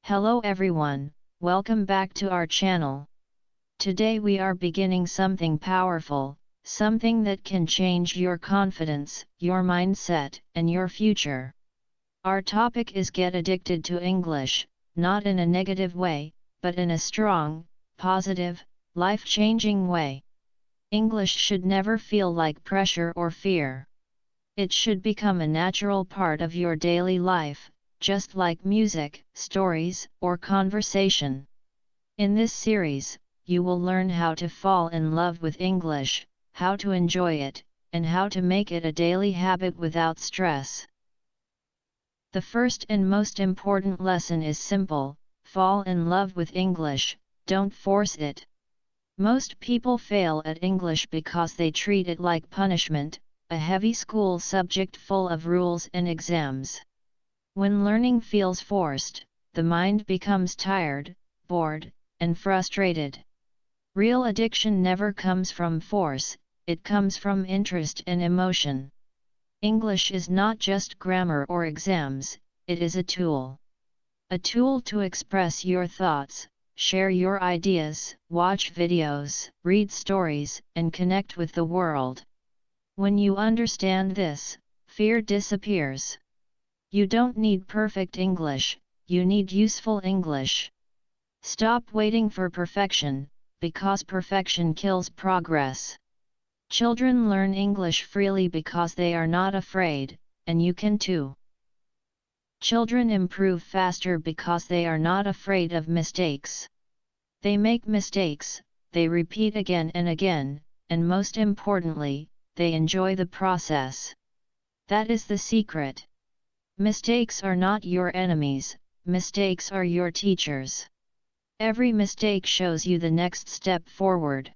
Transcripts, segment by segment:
Hello everyone, welcome back to our channel. Today we are beginning something powerful, something that can change your confidence, your mindset, and your future. Our topic is get addicted to English, not in a negative way, but in a strong, positive, life-changing way. English should never feel like pressure or fear. It should become a natural part of your daily life, just like music, stories, or conversation. In this series, you will learn how to fall in love with English, how to enjoy it, and how to make it a daily habit without stress. The first and most important lesson is simple: fall in love with English, don't force it. Most people fail at English because they treat it like punishment, a heavy school subject full of rules and exams. When learning feels forced, the mind becomes tired, bored, and frustrated. Real addiction never comes from force, it comes from interest and emotion. English is not just grammar or exams, it is a tool. A tool to express your thoughts, share your ideas, watch videos, read stories, and connect with the world. When you understand this, fear disappears. You don't need perfect English, you need useful English. Stop waiting for perfection, because perfection kills progress. Children learn English freely because they are not afraid, and you can too. Children improve faster because they are not afraid of mistakes. They make mistakes, they repeat again and again, and most importantly, they enjoy the process. That is the secret. Mistakes are not your enemies, mistakes are your teachers. Every mistake shows you the next step forward.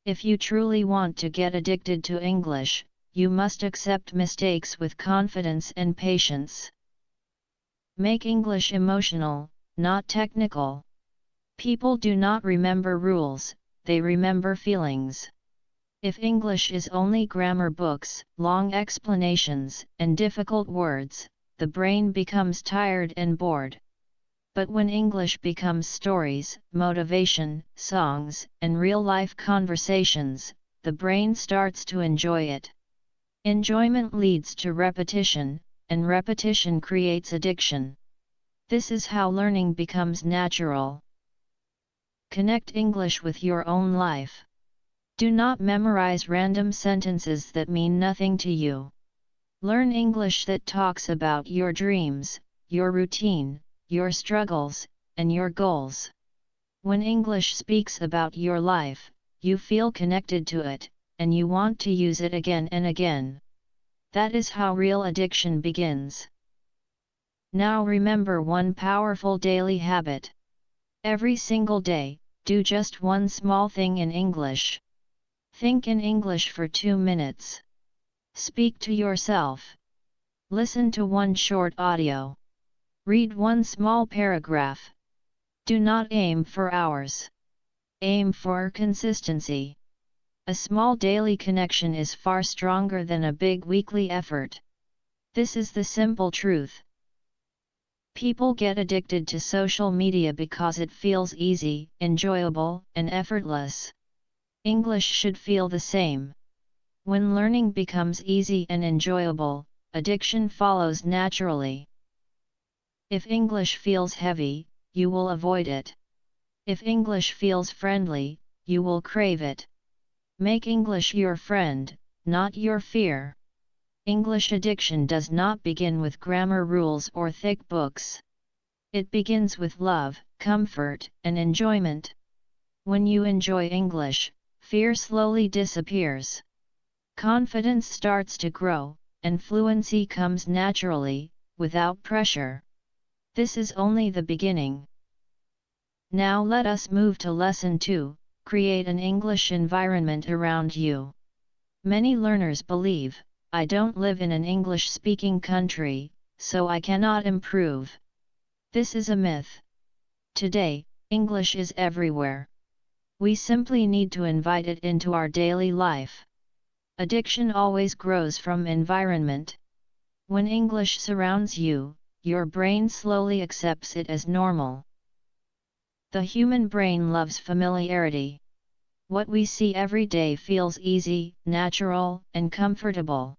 If you truly want to get addicted to English, you must accept mistakes with confidence and patience. Make English emotional, not technical. People do not remember rules, they remember feelings. If English is only grammar books, long explanations, and difficult words, the brain becomes tired and bored. But when English becomes stories, motivation, songs, and real-life conversations, the brain starts to enjoy it. Enjoyment leads to repetition, and repetition creates addiction. This is how learning becomes natural. Connect English with your own life. Do not memorize random sentences that mean nothing to you. Learn English that talks about your dreams, your routine, your struggles, and your goals. When English speaks about your life, you feel connected to it, and you want to use it again and again. That is how real addiction begins. Now remember one powerful daily habit. Every single day, do just one small thing in English. Think in English for 2 minutes. Speak to yourself. Listen to one short audio. Read one small paragraph. Do not aim for hours. Aim for consistency. A small daily connection is far stronger than a big weekly effort. This is the simple truth. People get addicted to social media because it feels easy, enjoyable, and effortless. English should feel the same. When learning becomes easy and enjoyable, addiction follows naturally. If English feels heavy, you will avoid it. If English feels friendly, you will crave it. Make English your friend, not your fear. English addiction does not begin with grammar rules or thick books. It begins with love, comfort, and enjoyment. When you enjoy English, fear slowly disappears. Confidence starts to grow, and fluency comes naturally, without pressure. This is only the beginning. Now let us move to Lesson 2, create an English environment around you. Many learners believe, I don't live in an English-speaking country, so I cannot improve. This is a myth. Today, English is everywhere. We simply need to invite it into our daily life. Addiction always grows from environment. When English surrounds you, your brain slowly accepts it as normal. The human brain loves familiarity. What we see every day feels easy, natural, and comfortable.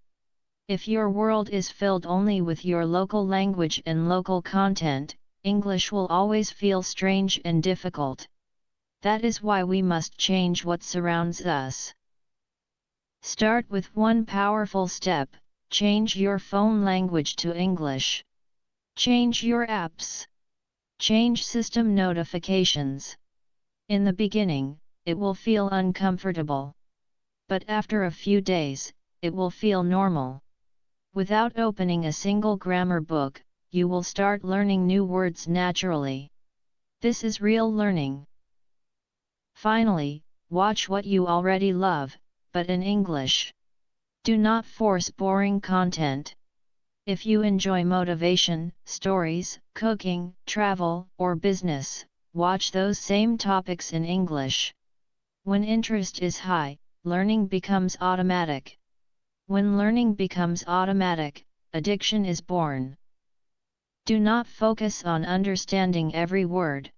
If your world is filled only with your local language and local content, English will always feel strange and difficult. That is why we must change what surrounds us. Start with one powerful step: change your phone language to English. Change your apps. Change system notifications. In the beginning, it will feel uncomfortable. But after a few days, it will feel normal. Without opening a single grammar book, you will start learning new words naturally. This is real learning. Finally, watch what you already love, but in English. Do not force boring content. If you enjoy motivation, stories, cooking, travel, or business, watch those same topics in English. When interest is high, learning becomes automatic. When learning becomes automatic, addiction is born. Do not focus on understanding every word.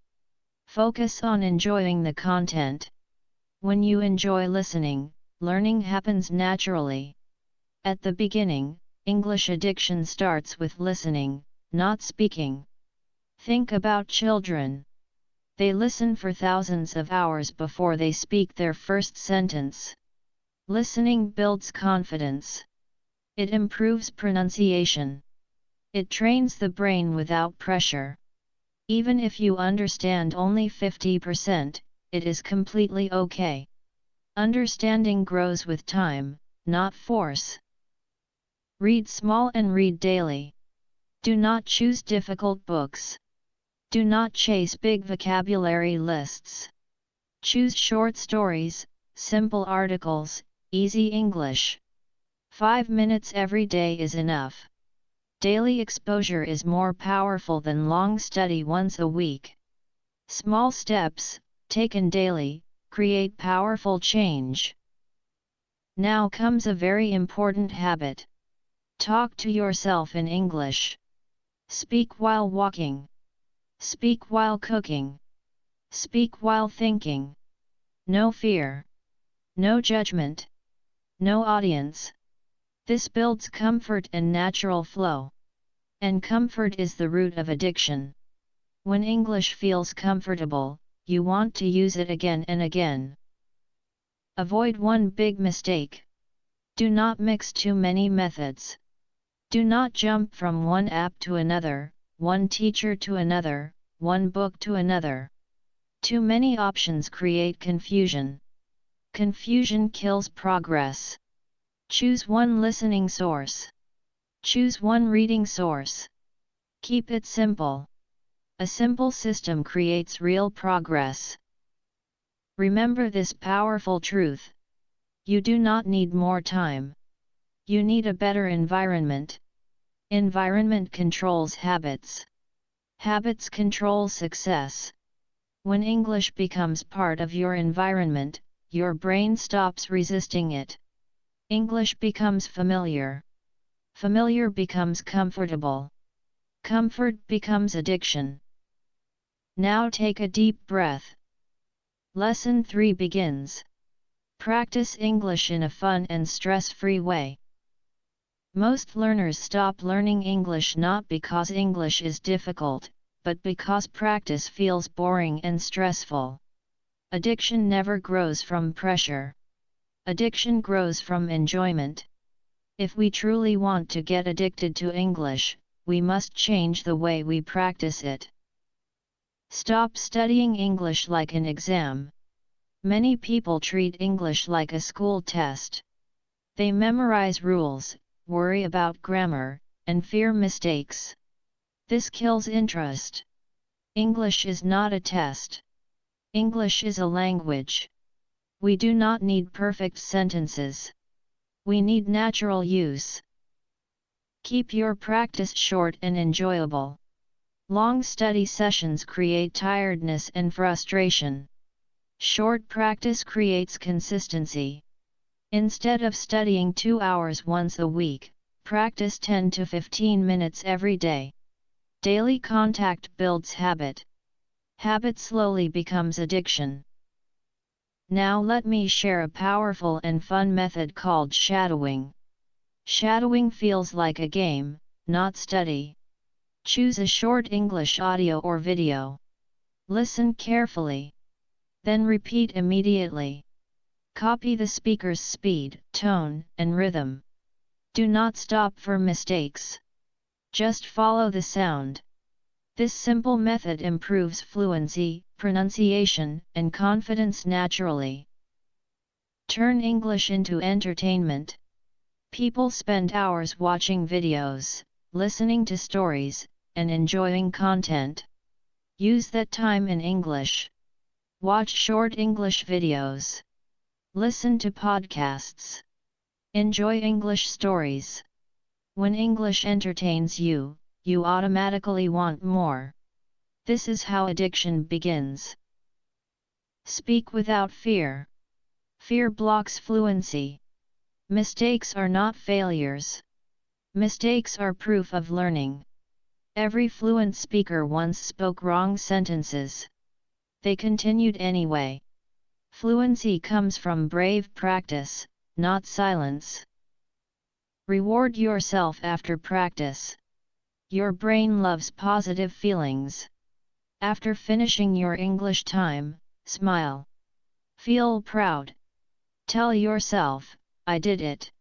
Focus on enjoying the content. When you enjoy listening, learning happens naturally. At the beginning, English addiction starts with listening, not speaking. Think about children. They listen for thousands of hours before they speak their first sentence. Listening builds confidence. It improves pronunciation. It trains the brain without pressure. Even if you understand only 50%, it is completely okay. Understanding grows with time, not force. Read small and read daily. Do not choose difficult books. Do not chase big vocabulary lists. Choose short stories, simple articles, easy English. 5 minutes every day is enough. Daily exposure is more powerful than long study once a week. Small steps, taken daily, create powerful change. Now comes a very important habit. Talk to yourself in English. Speak while walking. Speak while cooking. Speak while thinking. No fear. No judgment. No audience. This builds comfort and natural flow. And comfort is the root of addiction. When English feels comfortable, you want to use it again and again. Avoid one big mistake. Do not mix too many methods. Do not jump from one app to another, one teacher to another, one book to another. Too many options create confusion. Confusion kills progress. Choose one listening source. Choose one reading source. Keep it simple. A simple system creates real progress. Remember this powerful truth. You do not need more time. You need a better environment. Environment controls habits. Habits control success. When English becomes part of your environment, your brain stops resisting it. English becomes familiar. Familiar becomes comfortable. Comfort becomes addiction. Now take a deep breath. Lesson 3 begins. Practice English in a fun and stress-free way. Most learners stop learning English not because English is difficult, but because practice feels boring and stressful. Addiction never grows from pressure. Addiction grows from enjoyment. If we truly want to get addicted to English, we must change the way we practice it. Stop studying English like an exam. Many people treat English like a school test. They memorize rules, worry about grammar, and fear mistakes. This kills interest. English is not a test. English is a language. We do not need perfect sentences. We need natural use. Keep your practice short and enjoyable. Long study sessions create tiredness and frustration. Short practice creates consistency. Instead of studying 2 hours once a week, practice 10 to 15 minutes every day. Daily contact builds habit. Habit slowly becomes addiction. Now let me share a powerful and fun method called shadowing. Shadowing feels like a game, not study. Choose a short English audio or video. Listen carefully. Then repeat immediately. Copy the speaker's speed, tone, and rhythm. Do not stop for mistakes. Just follow the sound. This simple method improves fluency, pronunciation, and confidence naturally. Turn English into entertainment. People spend hours watching videos, listening to stories, and enjoying content. Use that time in English. Watch short English videos. Listen to podcasts. Enjoy English stories. When English entertains you, you automatically want more. This is how addiction begins. Speak without fear. Fear blocks fluency. Mistakes are not failures. Mistakes are proof of learning. Every fluent speaker once spoke wrong sentences. They continued anyway. Fluency comes from brave practice, not silence. Reward yourself after practice. Your brain loves positive feelings. After finishing your English time, smile. Feel proud. Tell yourself, I did it.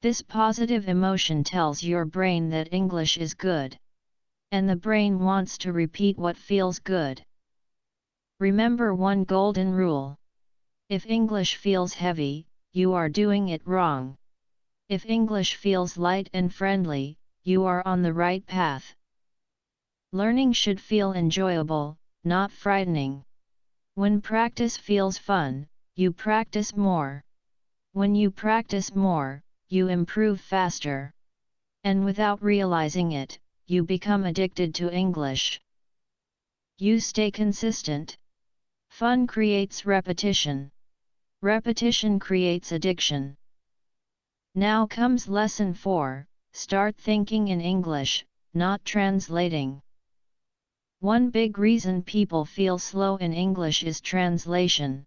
This positive emotion tells your brain that English is good. And the brain wants to repeat what feels good. Remember one golden rule. If English feels heavy, you are doing it wrong. If English feels light and friendly, you are on the right path. Learning should feel enjoyable, not frightening. When practice feels fun, you practice more. When you practice more, you improve faster. And without realizing it, you become addicted to English. You stay consistent. Fun creates repetition. Repetition creates addiction. Now comes lesson 4, start thinking in English, not translating. One big reason people feel slow in English is translation.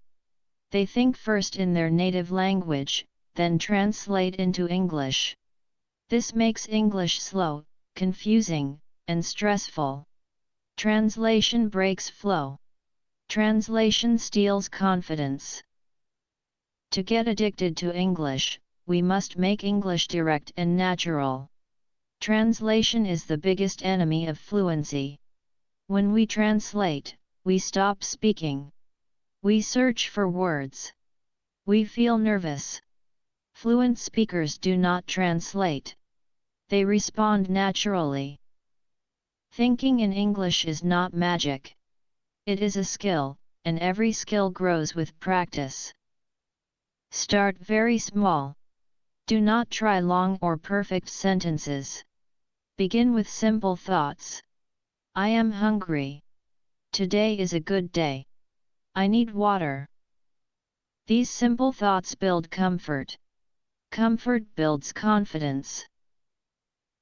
They think first in their native language, then translate into English. This makes English slow, confusing, and stressful. Translation breaks flow. Translation steals confidence. To get addicted to English, we must make English direct and natural. Translation is the biggest enemy of fluency. When we translate, we stop speaking. We search for words. We feel nervous. Fluent speakers do not translate. They respond naturally. Thinking in English is not magic. It is a skill, and every skill grows with practice. Start very small. Do not try long or perfect sentences. Begin with simple thoughts. I am hungry. Today is a good day. I need water. These simple thoughts build comfort. Comfort builds confidence.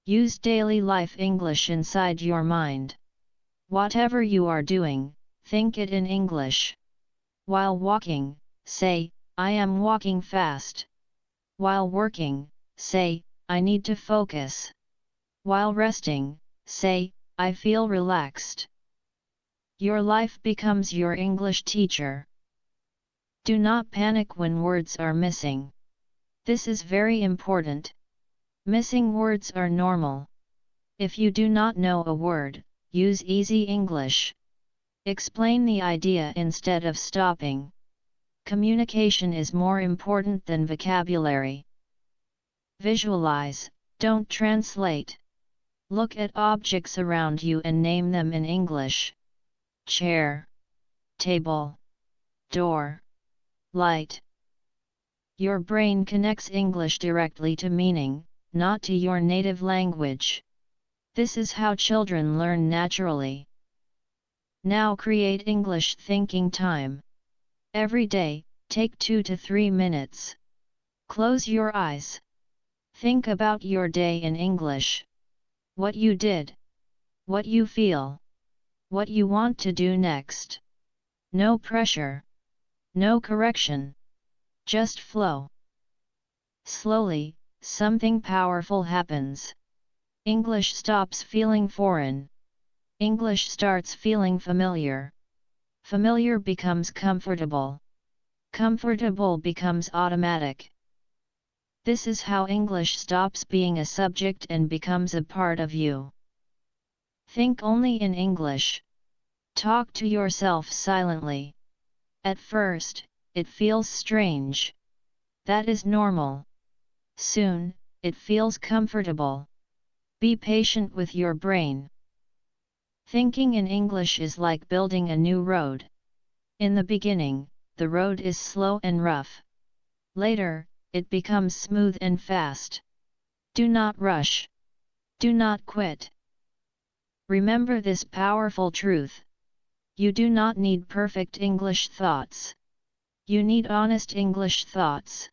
Use daily life English inside your mind. Whatever you are doing, think it in English. While walking, say, I am walking fast. While working, say, I need to focus. While resting, say, I feel relaxed. Your life becomes your English teacher. Do not panic when words are missing. This is very important. Missing words are normal. If you do not know a word, use easy English. Explain the idea instead of stopping. Communication is more important than vocabulary. Visualize, don't translate. Look at objects around you and name them in English. Chair, table, door, light. Your brain connects English directly to meaning, not to your native language. This is how children learn naturally. Now create English thinking time. Every day, take 2 to 3 minutes. Close your eyes. Think about your day in English. What you did. what you feel, what you want to do next. No pressure, no correction, just flow. Slowly, something powerful happens. English stops feeling foreign. English starts feeling familiar. Familiar becomes comfortable. Comfortable becomes automatic. This is how English stops being a subject and becomes a part of you. Think only in English. Talk to yourself silently. At first, it feels strange. That is normal. Soon, it feels comfortable. Be patient with your brain. Thinking in English is like building a new road. In the beginning, the road is slow and rough. Later, it becomes smooth and fast. Do not rush. Do not quit. Remember this powerful truth. You do not need perfect English thoughts. You need honest English thoughts.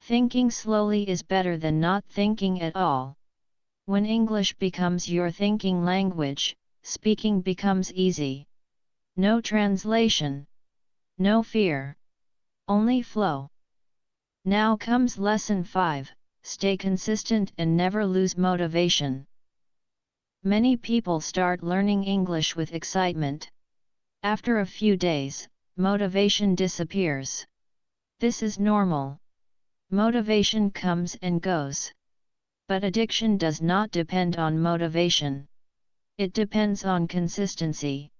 Thinking slowly is better than not thinking at all. When English becomes your thinking language, speaking becomes easy. No translation. No fear. Only flow. Now comes lesson 5, stay consistent and never lose motivation. Many people start learning English with excitement. After a few days, motivation disappears. This is normal. Motivation comes and goes. But addiction does not depend on motivation. It depends on consistency.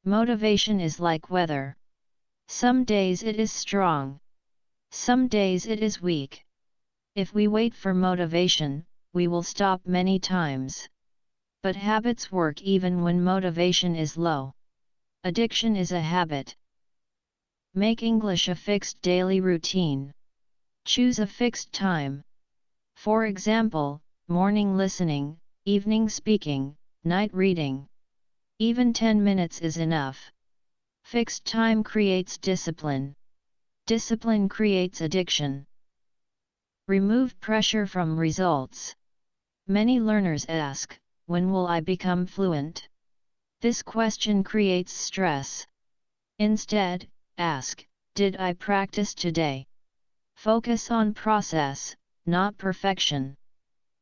Motivation is like weather. Some days it is strong. Some days it is weak. If we wait for motivation, we will stop many times. But habits work even when motivation is low. Addiction is a habit. Make English a fixed daily routine. Choose a fixed time. For example, morning listening, evening speaking, night reading. Even 10 minutes is enough. Fixed time creates discipline. Discipline creates addiction. Remove pressure from results. Many learners ask, when will I become fluent? This question creates stress. Instead, ask, did I practice today? Focus on process, not perfection.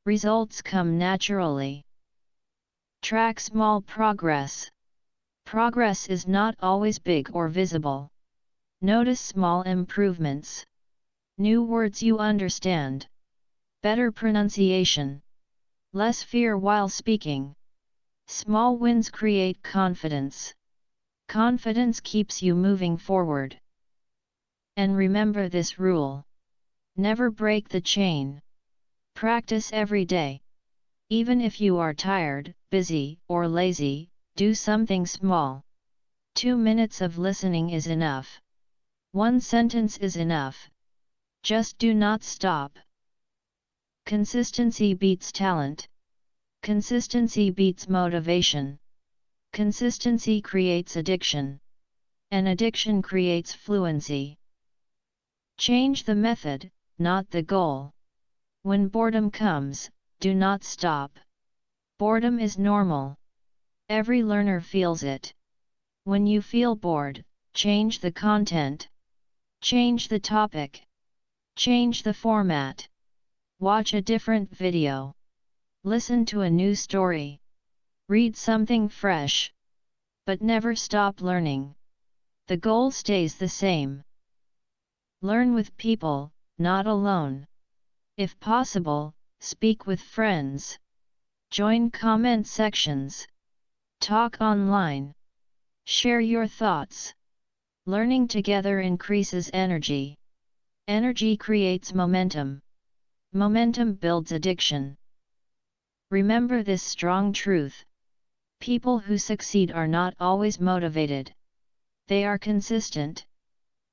Results come naturally. Track small progress. Progress is not always big or visible. Notice small improvements. New words you understand. Better pronunciation. Less fear while speaking. Small wins create confidence. Confidence keeps you moving forward. And remember this rule. Never break the chain. Practice every day. Even if you are tired, busy, or lazy, do something small. 2 minutes of listening is enough. 1 sentence is enough. Just do not stop. Consistency beats talent. Consistency beats motivation. Consistency creates addiction. And addiction creates fluency. Change the method, not the goal. When boredom comes, do not stop. Boredom is normal. Every learner feels it. When you feel bored, change the content. Change the topic. Change the format. Watch a different video. Listen to a new story. Read something fresh. But never stop learning. The goal stays the same. Learn with people, not alone. If possible, speak with friends. Join comment sections. Talk online. Share your thoughts. Learning together increases energy. Energy creates momentum. Momentum builds addiction. Remember this strong truth. People who succeed are not always motivated. They are consistent.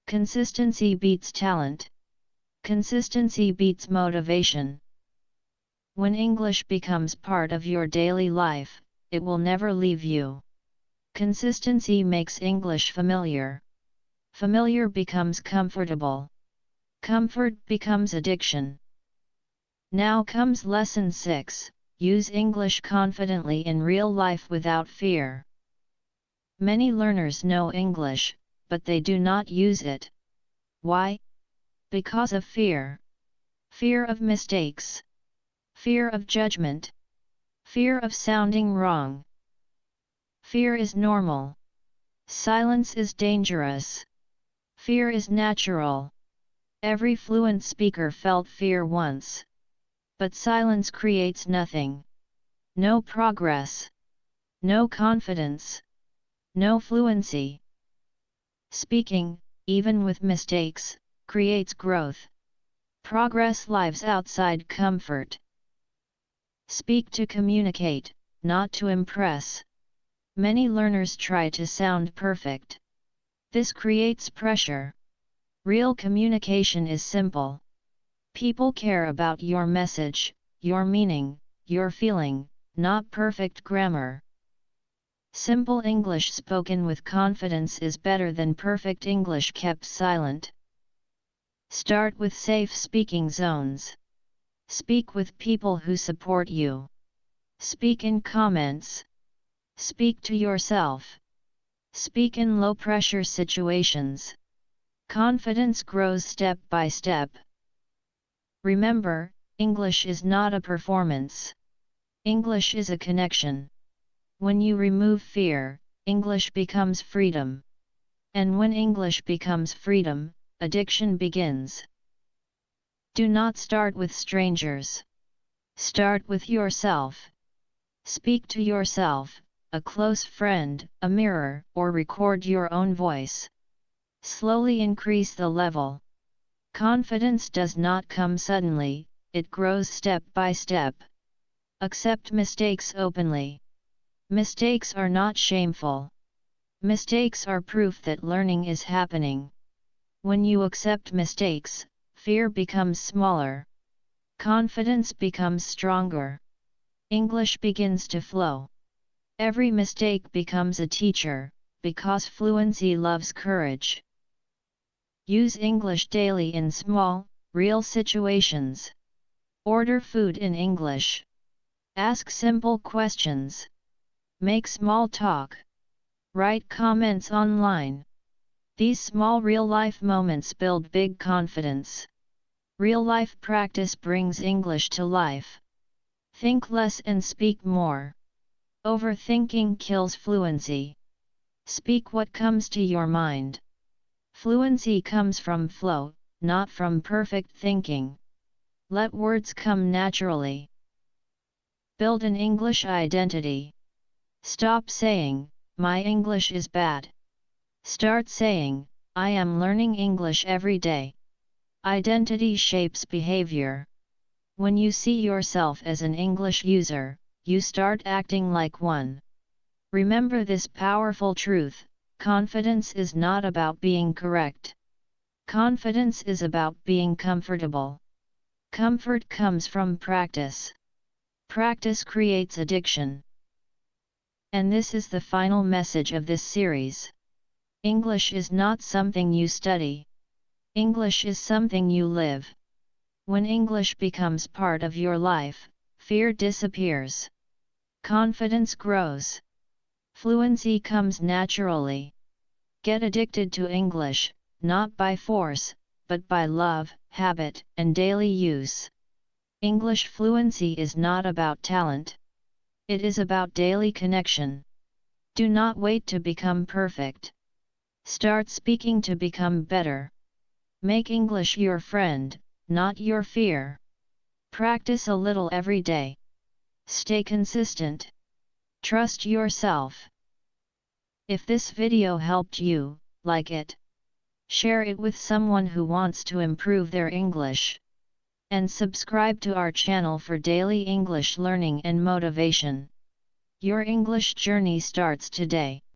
Consistency beats talent. Consistency beats motivation. When English becomes part of your daily life, it will never leave you. Consistency makes English familiar. Familiar becomes comfortable. Comfort becomes addiction. Now comes lesson 6, use English confidently in real life without fear. Many learners know English, but they do not use it. Why? Because of fear. Fear of mistakes. Fear of judgment. Fear of sounding wrong. Fear is normal. Silence is dangerous. Fear is natural. Every fluent speaker felt fear once. But silence creates nothing. No progress. No confidence. No fluency. Speaking, even with mistakes, creates growth. Progress lives outside comfort. Speak to communicate, not to impress. Many learners try to sound perfect. This creates pressure. Real communication is simple. People care about your message, your meaning, your feeling, not perfect grammar. Simple English spoken with confidence is better than perfect English kept silent. Start with safe speaking zones. Speak with people who support you. Speak in comments. Speak to yourself. Speak in low-pressure situations. Confidence grows step by step. Remember, English is not a performance. English is a connection. When you remove fear, English becomes freedom. And when English becomes freedom, addiction begins. Do not start with strangers. Start with yourself. Speak to yourself, a close friend, a mirror, or record your own voice. Slowly increase the level. Confidence does not come suddenly, it grows step by step. Accept mistakes openly. Mistakes are not shameful. Mistakes are proof that learning is happening. When you accept mistakes, fear becomes smaller. Confidence becomes stronger. English begins to flow. Every mistake becomes a teacher, because fluency loves courage. Use English daily in small, real situations. Order food in English. Ask simple questions. Make small talk. Write comments online. These small real-life moments build big confidence. Real-life practice brings English to life. Think less and speak more. Overthinking kills fluency. Speak what comes to your mind. Fluency comes from flow, not from perfect thinking. Let words come naturally. Build an English identity. Stop saying, "My English is bad." Start saying, "I am learning English every day." Identity shapes behavior. When you see yourself as an English user, you start acting like one. Remember this powerful truth: confidence is not about being correct. Confidence is about being comfortable. Comfort comes from practice. Practice creates addiction. And this is the final message of this series. English is not something you study. English is something you live. When English becomes part of your life, fear disappears. Confidence grows. Fluency comes naturally. Get addicted to English, not by force, but by love, habit, and daily use. English fluency is not about talent. It is about daily connection. Do not wait to become perfect. Start speaking to become better. Make English your friend, not your fear. Practice a little every day. Stay consistent. Trust yourself. If this video helped you, like it. Share it with someone who wants to improve their English. And subscribe to our channel for daily English learning and motivation. Your English journey starts today.